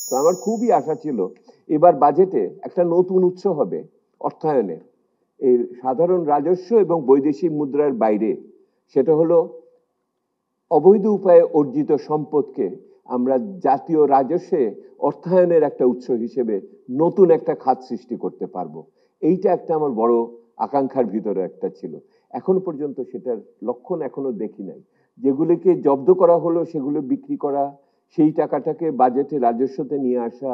তো আমার খুবই আশা ছিল এবার বাজেটে একটা নতুন উৎস হবে অর্থায়নের, এই সাধারণ রাজস্ব এবং বৈদেশিক মুদ্রার বাইরে। সেটা হলো অবৈধ উপায়ে অর্জিত সম্পদকে আমরা জাতীয় রাজস্বে অর্থায়নের একটা উৎস হিসেবে নতুন একটা খাত সৃষ্টি করতে পারবো। এইটা একটা আমার বড় আকাঙ্ক্ষার ভিতরে একটা ছিল। এখন পর্যন্ত সেটার লক্ষণ এখনো দেখি নাই। যেগুলিকে জব্দ করা হলো সেগুলো বিক্রি করা, সেই টাকাটাকে বাজেটে রাজস্বতে নিয়ে আসা,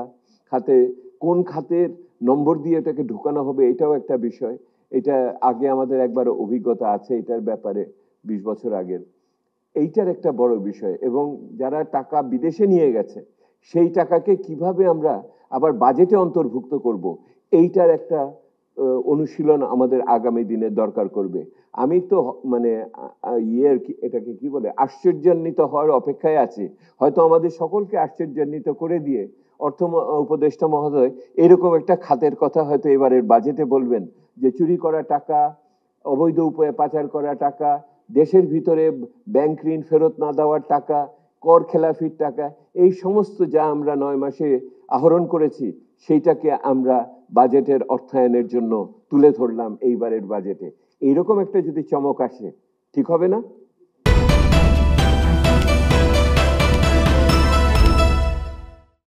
খাতে কোন খাতের নম্বর দিয়ে এটাকে ঢুকানো হবে এটাও একটা বিষয়। এটা আগে আমাদের একবার অভিজ্ঞতা আছে এটার ব্যাপারে, 20 বছর আগের। এইটার একটা বড় বিষয়। এবং যারা টাকা বিদেশে নিয়ে গেছে সেই টাকাকে কিভাবে আমরা আবার বাজেটে অন্তর্ভুক্ত করব, এইটার একটা অনুশীলন আমাদের আগামী দিনে দরকার করবে। আমি তো মানে এটাকে কি বলে, আশ্চর্যান্বিত হওয়ার অপেক্ষায় আছি। হয়তো আমাদের সকলকে আশ্চর্যান্বিত করে দিয়ে অর্থ উপদেষ্টা মহোদয় এরকম একটা খাতের কথা হয়তো এবারের বাজেটে বলবেন, যে চুরি করা টাকা, অবৈধ উপায়ে পাচার করা টাকা, দেশের ভিতরে ব্যাংক ঋণ ফেরত না দেওয়ার টাকা, কর খেলাফির টাকা, এই সমস্ত যা আমরা 9 মাসে আহরণ করেছি সেইটাকে আমরা বাজেটের অর্থায়নের জন্য তুলে ধরলাম এইবারের বাজেটে। এইরকম একটা যদি চমক আসে, ঠিক হবে না?